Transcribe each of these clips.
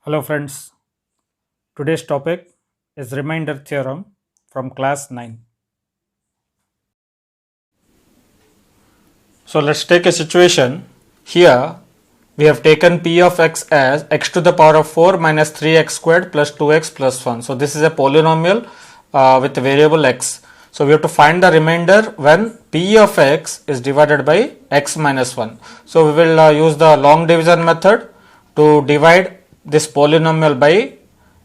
Hello friends, today's topic is remainder theorem from class 9. So let's take a situation. Here we have taken p of x as x to the power of 4 minus 3x squared plus 2x plus 1. So this is a polynomial with variable x. So we have to find the remainder when p of x is divided by x minus 1. So we will use the long division method to divide this polynomial by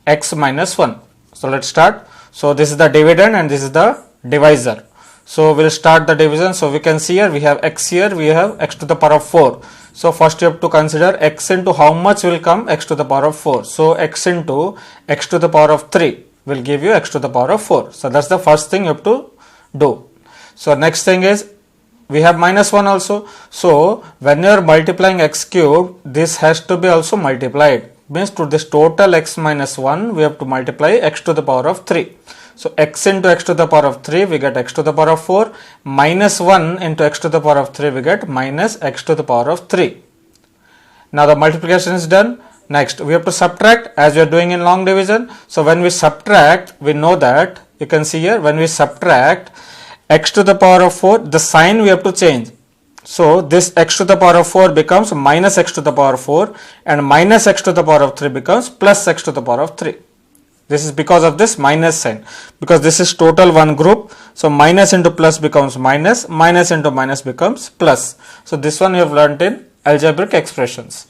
x minus 1. So let's start. So this is the dividend and this is the divisor. So we'll start the division. So we can see here we have x, here we have x to the power of 4. So first you have to consider x into how much will come x to the power of 4. So x into x to the power of 3 will give you x to the power of 4. So that's the first thing you have to do. So next thing is we have minus 1 also. So when you are multiplying x cubed, this has to be also multiplied. Means to this total x minus 1 we have to multiply x to the power of 3. So x into x to the power of 3 we get x to the power of 4, minus 1 into x to the power of 3 we get minus x to the power of 3. Now the multiplication is done. Next we have to subtract as we are doing in long division. So when we subtract, we know that you can see here when we subtract x to the power of 4, the sign we have to change. So this x to the power of 4 becomes minus x to the power of 4 and minus x to the power of 3 becomes plus x to the power of 3. This is because of this minus sign, because this is total one group. So minus into plus becomes minus, minus into minus becomes plus. So this one you have learnt in algebraic expressions.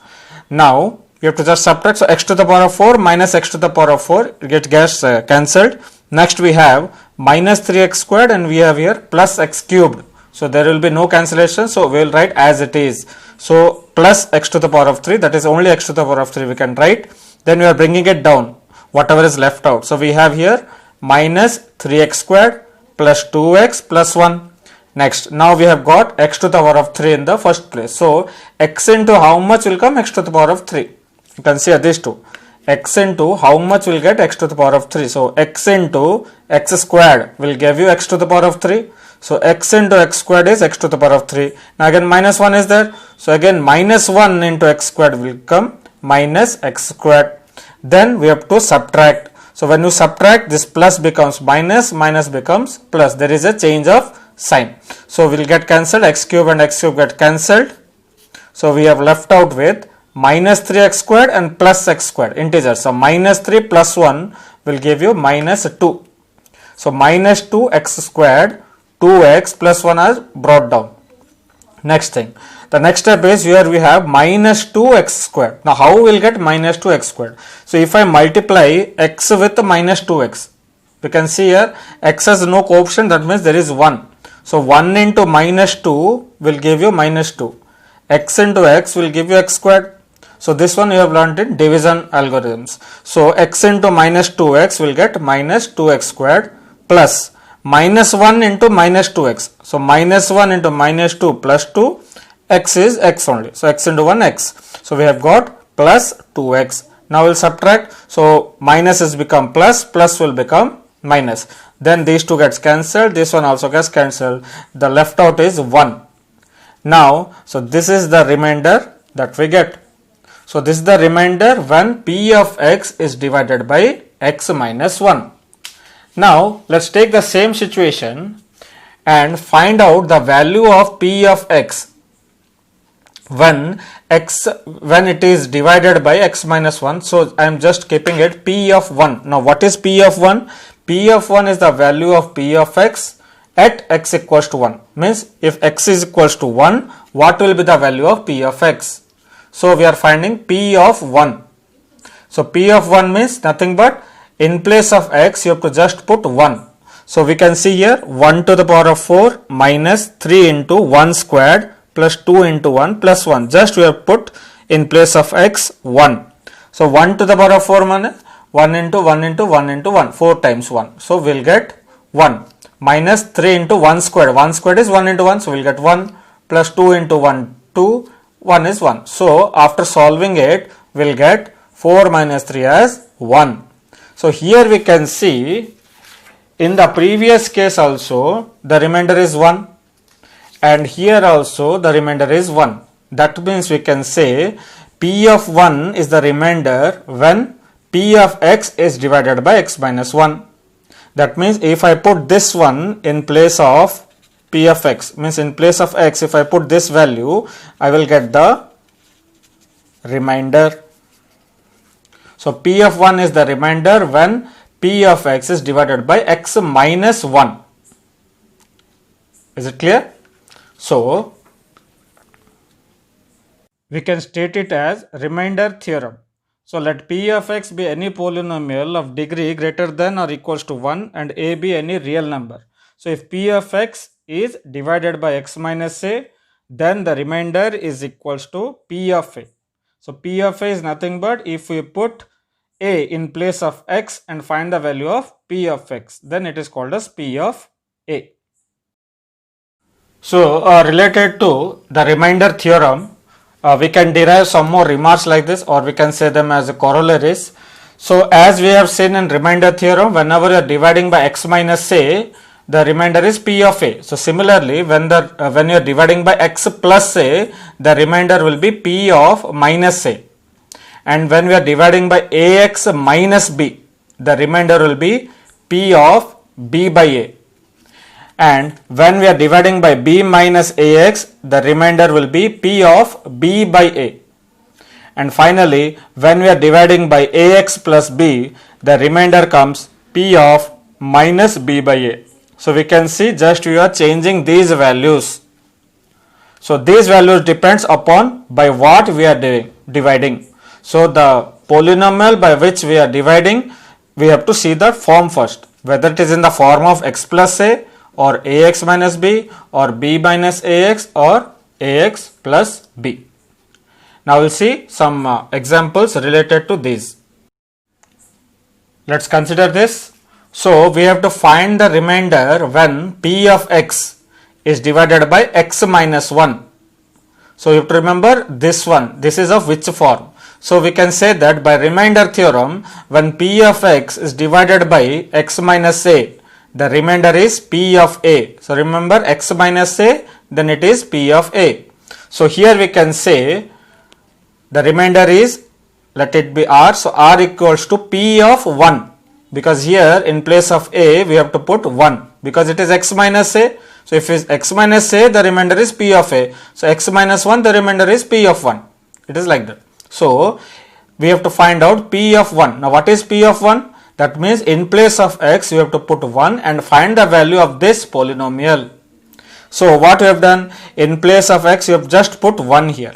Now you have to just subtract. So x to the power of 4 minus x to the power of 4 gets cancelled. Next we have minus 3x squared and we have here plus x cubed. So there will be no cancellation. So we will write as it is. So plus x to the power of 3, that is only x to the power of 3 we can write. Then we are bringing it down, whatever is left out. So we have here minus 3x squared plus 2x plus 1. Next, now we have got x to the power of 3 in the first place. So x into how much will come x to the power of 3. You can see these two. X into how much will get x to the power of 3. So x into x squared will give you x to the power of 3. So x into x squared is x to the power of 3. Now again minus 1 is there. So again minus 1 into x squared will come minus x squared. Then we have to subtract. So when you subtract, this plus becomes minus, minus becomes plus. There is a change of sign. So we will get cancelled. X cube and x cube get cancelled. So we have left out with minus 3x squared and plus x squared integers. So minus 3 plus 1 will give you minus 2. So minus 2x squared, 2x plus 1 are brought down. Next thing, the next step is here we have minus 2x squared. Now how we will get minus 2x squared? So if I multiply x with minus 2x, we can see here x has no coefficient, that means there is 1. So 1 into minus 2 will give you minus 2. X into x will give you x squared. So this one you have learnt in division algorithms. So x into minus 2x will get minus 2x squared plus minus 1 into minus 2x. So minus 1 into minus 2 plus 2, x is x only. So x into 1 x. So we have got plus 2x. Now we will subtract. So minus has become plus, plus will become minus. Then these two gets cancelled. This one also gets cancelled. The left out is 1. Now, so this is the remainder that we get. So this is the remainder when p of x is divided by x minus 1. Now let's take the same situation and find out the value of p of x when it is divided by x minus 1. So I am just keeping it p of 1. Now what is p of 1? P of 1 is the value of p of x at x equals to 1. Means if x is equals to 1, what will be the value of p of x? So we are finding p of 1. So p of 1 means nothing but in place of x you have to just put 1. So we can see here 1 to the power of 4 minus 3 into 1 squared plus 2 into 1 plus 1. Just we have put in place of x 1. So 1 to the power of 4 means 1 into 1 into 1 into 1, 4 times 1. So we will get 1 minus 3 into 1 squared. 1 squared is 1 into 1. So we will get 1 plus 2 into 1, 2. 1 is 1. So after solving it, we will get 4 minus 3 as 1. So here we can see in the previous case also the remainder is 1 and here also the remainder is 1. That means we can say p P of 1 is the remainder when P of x is divided by x minus 1. That means if I put this one in place of P of x, means in place of x, if I put this value, I will get the remainder. So P of 1 is the remainder when P of x is divided by x minus 1. Is it clear? So we can state it as remainder theorem. So let P of x be any polynomial of degree greater than or equals to 1 and a be any real number. So if P of x is divided by x minus a, then the remainder is equals to P of a. So P of a is nothing but if we put a in place of x and find the value of P of x, then it is called as P of a. So related to the remainder theorem, we can derive some more remarks like this, or we can say them as corollaries. So as we have seen in remainder theorem, whenever you are dividing by x minus a, the remainder is P of a. So similarly, when you are dividing by x plus a, the remainder will be P of minus a. And when we are dividing by ax minus b, the remainder will be P of b by a. And when we are dividing by b minus ax, the remainder will be P of b by a. And finally, when we are dividing by ax plus b, the remainder comes P of minus b by a. So we can see just we are changing these values. So these values depends upon by what we are dividing. So the polynomial by which we are dividing, we have to see the form first, whether it is in the form of x plus a, or ax minus b, or b minus ax, or ax plus b. Now we'll see some examples related to these. Let's consider this. So we have to find the remainder when P of x is divided by x minus 1. So you have to remember this one, this is of which form. So we can say that by remainder theorem, when P of x is divided by x minus a, the remainder is P of a. So remember x minus a, then it is P of a. So here we can say the remainder is, let it be r. So r equals to P of 1, because here in place of a we have to put 1 because it is x minus a. So if it is x minus a, the remainder is P of a. So x minus 1, the remainder is P of 1. It is like that. So we have to find out P of 1. Now what is P of 1? That means in place of x you have to put 1 and find the value of this polynomial. So what we have done, in place of x you have just put 1 here.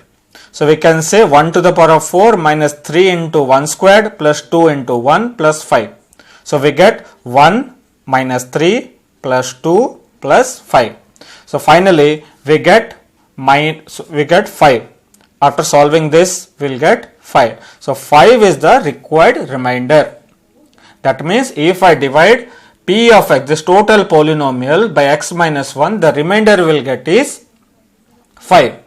So we can say 1 to the power of 4 minus 3 into 1 squared plus 2 into 1 plus 5. So we get 1 minus 3 plus 2 plus 5. So finally we get 5. After solving this we will get 5. So 5 is the required remainder. That means if I divide P of x, this total polynomial, by x minus 1, the remainder we will get is 5.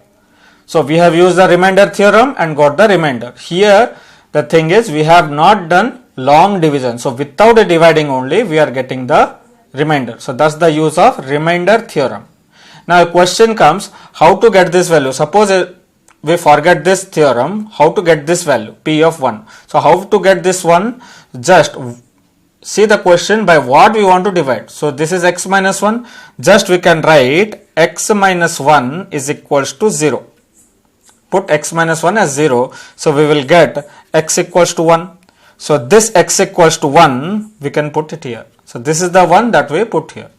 So we have used the remainder theorem and got the remainder. Here the thing is we have not done long division. So without a dividing only we are getting the remainder. So that's the use of remainder theorem. Now a question comes, how to get this value? Suppose we forget this theorem, how to get this value P of 1? So how to get this one? Just see the question by what we want to divide. So this is x minus 1, just we can write x minus 1 is equals to 0. Put x minus 1 as 0, so we will get x equals to 1. So this x equals to 1 we can put it here. So this is the one that we put here.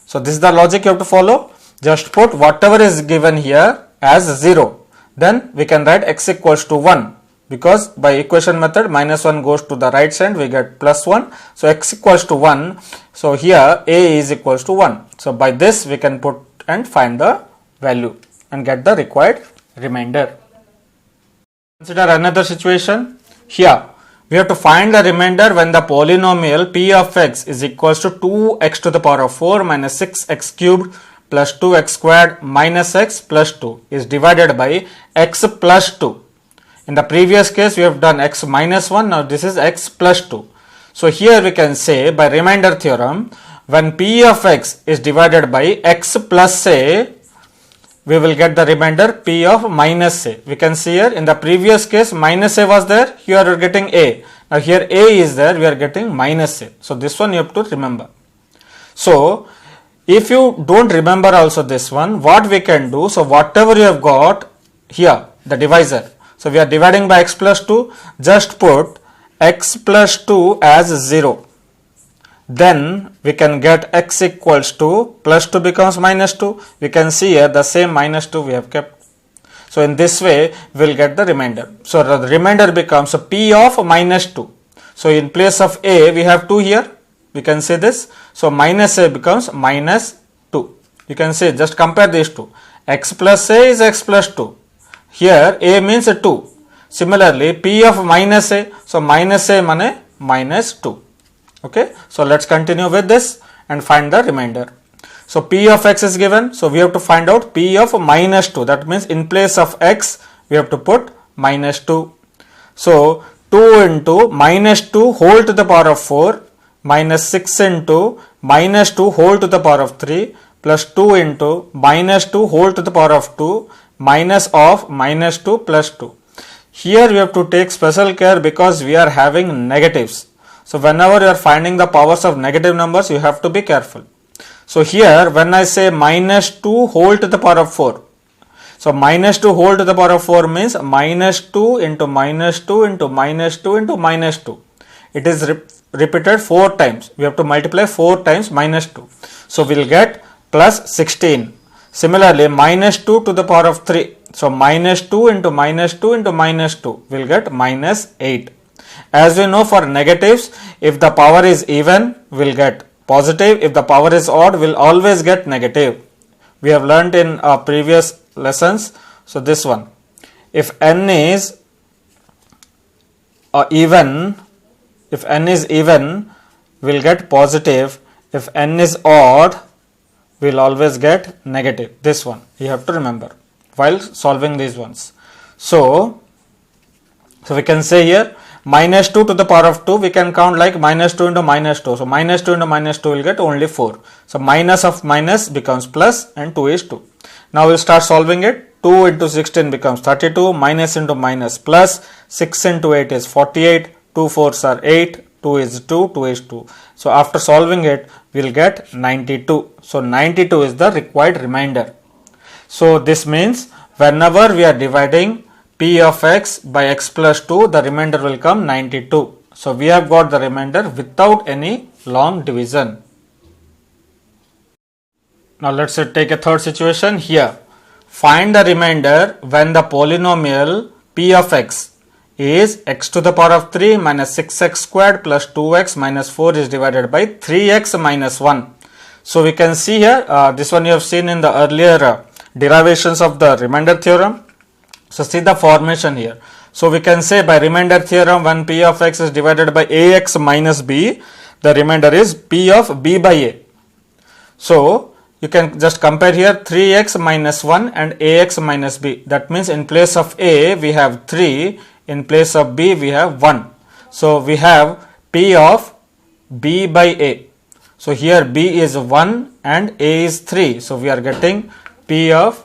So this is the logic you have to follow. Just put whatever is given here as 0. Then we can write x equals to 1, because by equation method minus 1 goes to the right side, we get plus 1. So x equals to 1. So here a is equals to 1. So by this we can put and find the value and get the required remainder. Consider another situation. Here we have to find the remainder when the polynomial P of x is equals to 2x to the power of 4 minus 6x cubed plus 2x squared minus x plus 2 is divided by x plus 2. In the previous case we have done x minus 1, now this is x plus 2. So here we can say by remainder theorem, when P of x is divided by x plus a, we will get the remainder p of minus a. We can see here in the previous case minus a was there, here we are getting a. Now here a is there, we are getting minus a. So this one you have to remember. So if you don't remember also this one, what we can do, so whatever you have got here, the divisor, so we are dividing by x plus 2, just put x plus 2 as 0. Then we can get x equals to plus 2 becomes minus 2. We can see here the same minus 2 we have kept. So in this way we will get the remainder. So the remainder becomes p of minus 2. So in place of a we have 2 here. We can say this. So minus a becomes minus 2. You can say, just compare these two. X plus a is x plus 2. Here a means 2. Similarly p of minus a. So minus a means minus 2. Okay, so let's continue with this and find the remainder. So p of x is given, so we have to find out p of minus 2. That means in place of x we have to put minus 2. So 2 into minus 2 whole to the power of 4 minus 6 into minus 2 whole to the power of 3 plus 2 into minus 2 whole to the power of 2 minus of minus 2 plus 2. Here we have to take special care because we are having negatives. So whenever you are finding the powers of negative numbers, you have to be careful. So here when I say minus 2 whole to the power of 4. So minus 2 whole to the power of 4 means minus 2 into minus 2 into minus 2 into minus 2. It is repeated 4 times. We have to multiply 4 times minus 2. So we will get plus 16. Similarly minus 2 to the power of 3. So minus 2 into minus 2 into minus 2 will get minus 8. As we know, for negatives, if the power is even, we will get positive. If the power is odd, we will always get negative. We have learnt in our previous lessons. So this one, if n is even, we will get positive. If n is odd, we will always get negative. This one you have to remember while solving these ones. So we can say here minus 2 to the power of 2, we can count like minus 2 into minus 2. So minus 2 into minus 2 will get only 4. So minus of minus becomes plus and 2 is 2. Now we will start solving it. 2 into 16 becomes 32, minus into minus plus, 6 into 8 is 48, 2 4s are 8, 2 is 2, 2 is 2. So after solving it, we will get 92. So 92 is the required remainder. So this means whenever we are dividing p of x by x plus 2, the remainder will come 92. So we have got the remainder without any long division. Now let's take a third situation here. Find the remainder when the polynomial p of x is x to the power of 3 minus 6x squared plus 2x minus 4 is divided by 3x minus 1. So we can see here, this one you have seen in the earlier derivations of the remainder theorem. So see the formation here. So we can say by remainder theorem, when p of x is divided by ax minus b, the remainder is p of b by a. So you can just compare here 3x minus 1 and ax minus b. That means in place of a we have 3, in place of b we have 1. So we have p of b by a. So here b is 1 and a is 3. So we are getting p of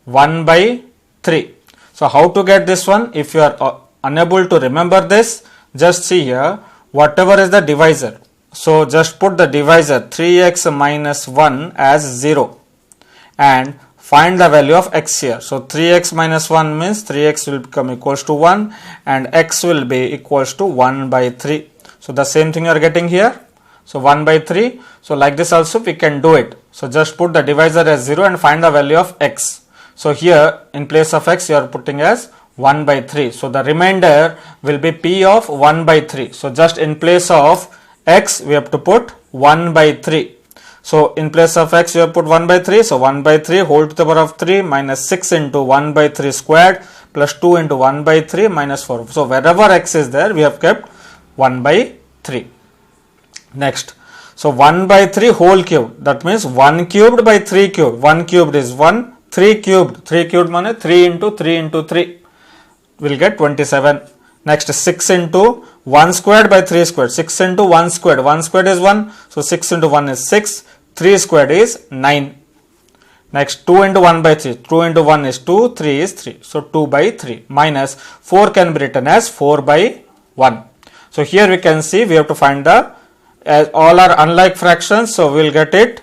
1 by 3. So how to get this one? If you are unable to remember this, just see here whatever is the divisor. So just put the divisor 3x minus 1 as 0 and find the value of x here. So 3x minus 1 means 3x will become equals to 1 and x will be equals to 1 by 3. So the same thing you are getting here. So 1 by 3. So like this also we can do it. So just put the divisor as 0 and find the value of x. So here in place of x you are putting as 1 by 3. So the remainder will be p of 1 by 3. So just in place of x we have to put 1 by 3. So in place of x you have put 1 by 3. So 1 by 3 whole to the power of 3 minus 6 into 1 by 3 squared plus 2 into 1 by 3 minus 4. So wherever x is there we have kept 1 by 3. Next. So 1 by 3 whole cubed. That means 1 cubed by 3 cubed. 1 cubed is 1. 3 cubed. 3 cubed means 3 into 3 into 3. Will get 27. Next 6 into 1 squared by 3 squared. 6 into 1 squared. 1 squared is 1. So 6 into 1 is 6. 3 squared is 9. Next 2 into 1 by 3. 2 into 1 is 2, 3 is 3. So 2 by 3 minus 4 can be written as 4 by 1. So here we can see we have to find the, as all are unlike fractions, so we will get it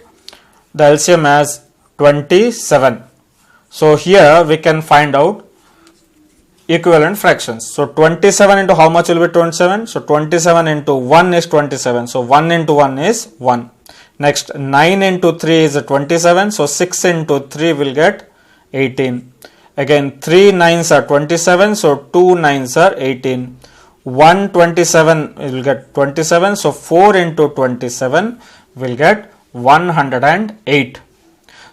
the LCM as 27. So here we can find out equivalent fractions. So 27 into how much will be 27? So 27 into 1 is 27. So 1 into 1 is 1. Next 9 into 3 is 27. So 6 into 3 will get 18. Again 3 9s are 27. So 2 9s are 18. 127 will get 27. So 4 into 27 will get 108.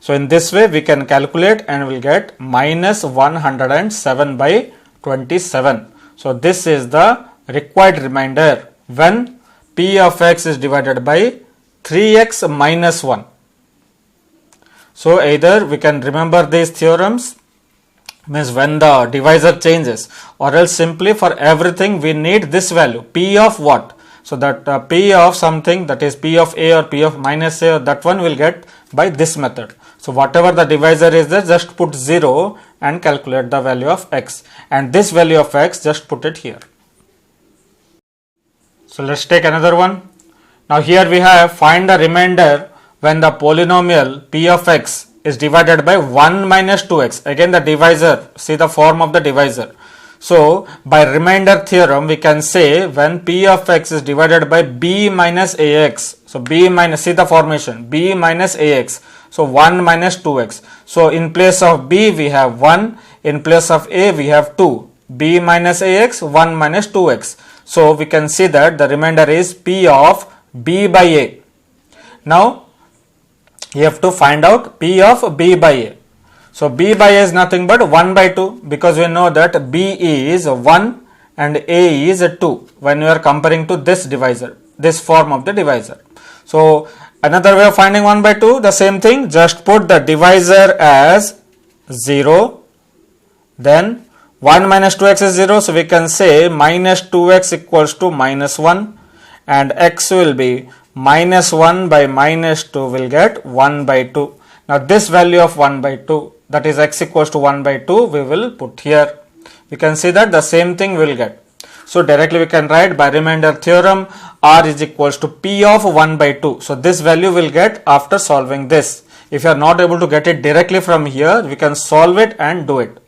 So in this way we can calculate and will get minus 107 by 27. So this is the required remainder when p of x is divided by 3x minus 1. So either we can remember these theorems, means when the divisor changes, or else simply for everything we need this value p of what. So that p of something, that is p of a or p of minus a, or that one will get by this method. So whatever the divisor is there, just put 0 and calculate the value of x, and this value of x just put it here. So let's take another one. Now here we have find the remainder when the polynomial p of x is divided by 1 minus 2x. Again the divisor, see the form of the divisor. So by remainder theorem we can say when p of x is divided by b minus ax. So b minus, see the formation, b minus ax. So 1 minus 2x. So in place of b we have 1, in place of a we have 2. b minus ax, 1 minus 2x. So we can see that the remainder is p of b by a. Now you have to find out p of b by a. So b by a is nothing but 1 by 2, because we know that b is 1 and a is 2 when we are comparing to this divisor, this form of the divisor. So another way of finding 1 by 2, the same thing, just put the divisor as 0, then 1 minus 2x is 0, so we can say minus 2x equals to minus 1, and x will be minus 1 by minus 2 will get 1 by 2. Now this value of 1 by 2, that is x equals to 1 by 2, we will put here. We can see that the same thing we will get. So directly we can write by remainder theorem r is equals to p of 1 by 2. So this value will get after solving this. If you are not able to get it directly from here, we can solve it and do it.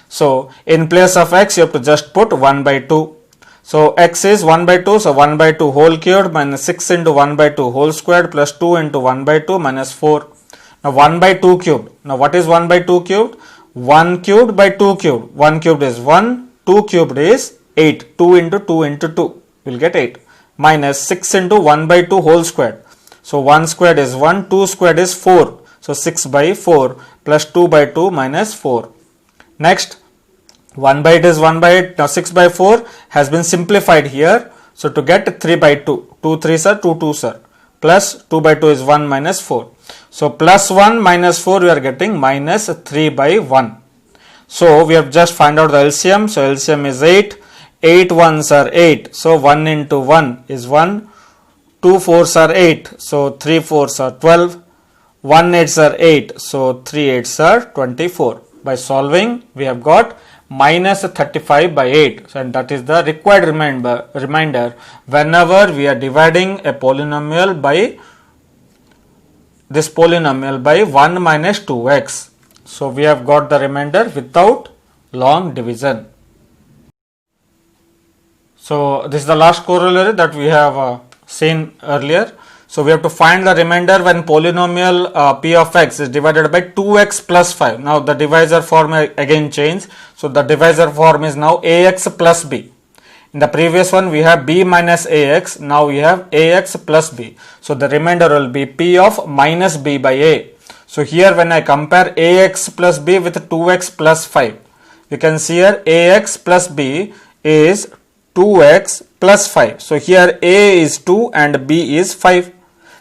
So in place of x you have to just put 1 by 2. So x is 1 by 2, so 1 by 2 whole cubed minus 6 into 1 by 2 whole squared plus 2 into 1 by 2 minus 4. Now 1 by 2 cubed. Now what is 1 by 2 cubed? 1 cubed by 2 cubed. 1 cubed is 1, 2 cubed is 8. 2 into 2 into 2 will get 8. Minus 6 into 1 by 2 whole squared. So 1 squared is 1, 2 squared is 4. So 6 by 4 plus 2 by 2 minus 4. Next 1 by 8 is 1 by 8. Now 6 by 4 has been simplified here. So to get 3 by 2, 2 3s are 2 2s are, plus 2 by 2 is 1 minus 4. So plus 1 minus 4 we are getting minus 3 by 1. So we have just find out the LCM. So LCM is 8. 8 1s are 8. So 1 into 1 is 1. 2 4s are 8. So 3 4s are 12. 1 8s are 8. So 3 8s are 24. By solving we have got minus 35 by 8. So, and that is the required reminder whenever we are dividing a polynomial by this polynomial by 1 minus 2x. So we have got the remainder without long division. So this is the last corollary that we have seen earlier. So we have to find the remainder when polynomial p of x is divided by 2x plus 5. Now the divisor form again changed. So the divisor form is now ax plus b. In the previous one we have b minus ax, now we have ax plus b. So the remainder will be p of minus b by a. So here when I compare ax plus b with 2x plus 5, we can see here ax plus b is 2x plus 5. So here a is 2 and b is 5.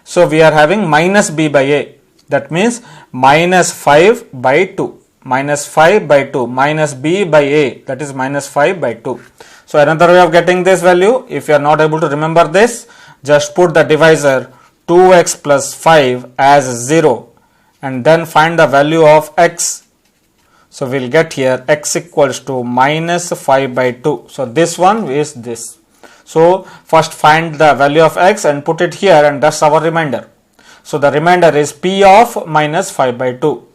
So we are having minus b by a. That means minus 5 by 2. Minus 5 by 2 minus b by a, that is minus 5 by 2. So another way of getting this value, if you are not able to remember this, just put the divisor 2x plus 5 as 0 and then find the value of x. So we'll get here x equals to minus 5 by 2. So this one is this. So first find the value of x and put it here, and that's our remainder. So the remainder is p of minus 5 by 2.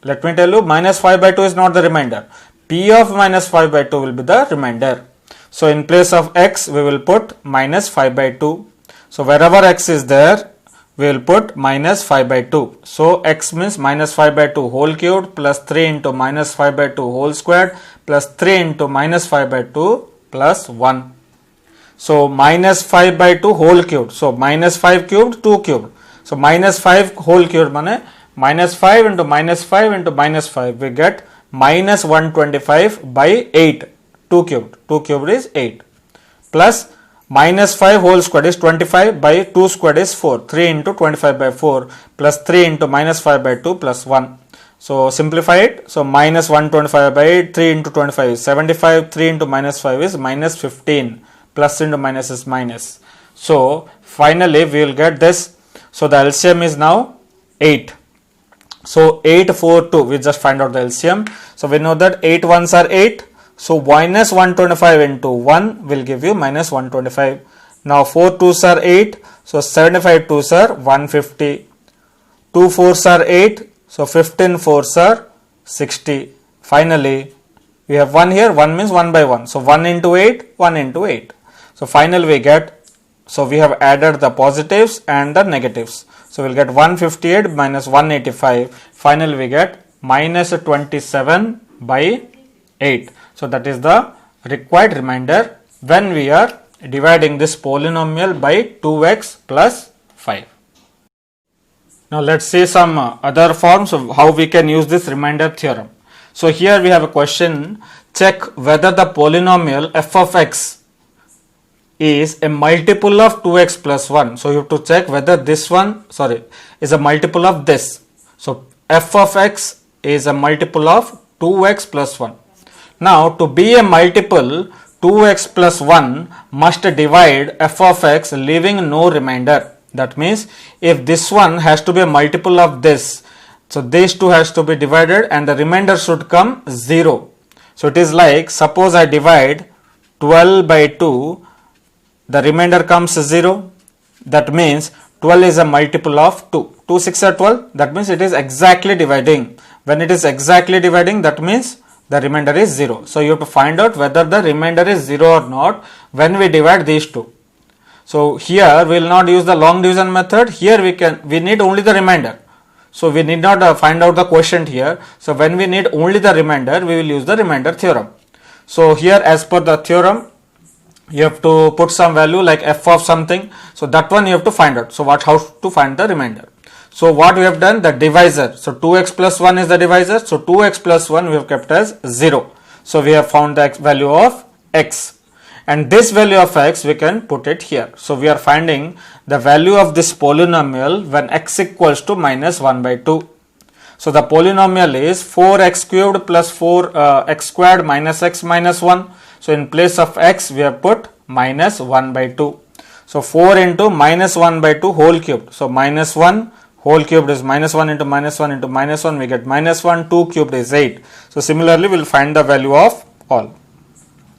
Let me tell you, minus 5 by 2 is not the remainder. P of minus 5 by 2 will be the remainder. So in place of x, we will put minus 5 by 2. So wherever x is there, we will put minus 5 by 2. So x means minus 5 by 2 whole cubed plus 3 into minus 5 by 2 whole squared plus 3 into minus 5 by 2 plus 1. So minus 5 by 2 whole cubed. So minus 5 cubed, 2 cubed. So minus 5 whole cubed means minus 5 into minus 5 into minus 5. We get minus 125 by 8. 2 cubed. 2 cubed is 8. Plus minus 5 whole squared is 25 by 2 squared is 4. 3 into 25 by 4 plus 3 into minus 5 by 2 plus 1. So simplify it. So minus 125 by 8, 3 into 25 is 75. 3 into minus 5 is minus 15. Plus into minus is minus. So finally we will get this. So the LCM is now 8. So 8, 4, 2. We just find out the LCM. So we know that 8 ones are 8. So minus 125 into 1 will give you minus 125. Now 4 2s are 8. So 75 2s are 150. 2 4s are 8. So 15 4s are 60. Finally, we have 1 here. 1 means 1 by 1. So 1 into 8, 1 into 8. So finally we get, so we have added the positives and the negatives. So we'll get 158 minus 185. Finally we get minus 27 by 8. So that is the required remainder when we are dividing this polynomial by 2x plus 5. Now let's see some other forms of how we can use this remainder theorem. So here we have a question, check whether the polynomial f of x is a multiple of 2x plus 1. So you have to check whether this one, is a multiple of this. So f of x is a multiple of 2x plus 1. Now to be a multiple, 2x plus 1 must divide f of x leaving no remainder. That means if this one has to be a multiple of this, so these two has to be divided and the remainder should come 0. So it is like, suppose I divide 12 by 2, the remainder comes 0. That means 12 is a multiple of 2. 2 6 are 12. That means it is exactly dividing. When it is exactly dividing, that means the remainder is 0. So you have to find out whether the remainder is 0 or not when we divide these two. So here we will not use the long division method. Here we need only the remainder. So we need not find out the quotient here. So when we need only the remainder, we will use the remainder theorem. So here as per the theorem, you have to put some value like f of something. So that one you have to find out. So how to find the remainder? So what we have done, the divisor. So 2x plus 1 is the divisor. So 2x plus 1 we have kept as 0. So we have found the value of x. And this value of x we can put it here. So we are finding the value of this polynomial when x equals to minus 1 by 2. So the polynomial is 4x cubed plus 4x squared minus x minus 1. So in place of x we have put minus 1 by 2. So 4 into minus 1 by 2 whole cubed. So minus 1 whole cubed is minus 1 into minus 1 into minus 1, we get minus 1, 2 cubed is 8. So similarly we will find the value of all.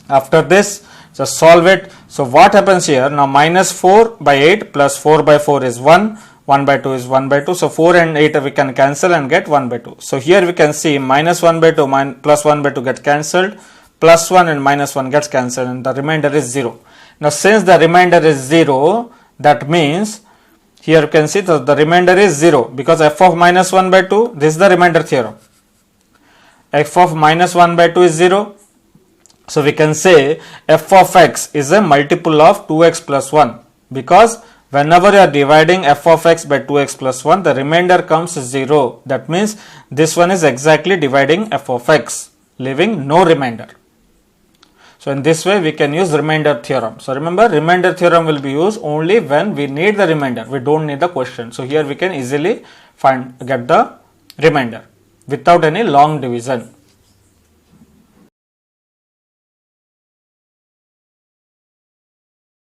After this, just solve it. So what happens here? Now minus 4 by 8 plus 4 by 4 is 1. 1 by 2 is 1 by 2. So 4 and 8 we can cancel and get 1 by 2. So here we can see minus 1 by 2 plus 1 by 2 get cancelled. Plus 1 and minus 1 gets cancelled and the remainder is 0. Now since the remainder is 0, that means here you can see that the remainder is 0 because f of minus 1 by 2, this is the remainder theorem. F of minus 1 by 2 is 0. So we can say f of x is a multiple of 2x plus 1 because whenever you are dividing f of x by 2x plus 1, the remainder comes 0. That means this one is exactly dividing f of x, leaving no remainder. So in this way we can use remainder theorem. So remember, remainder theorem will be used only when we need the remainder. We don't need the quotient. So here we can easily get the remainder without any long division.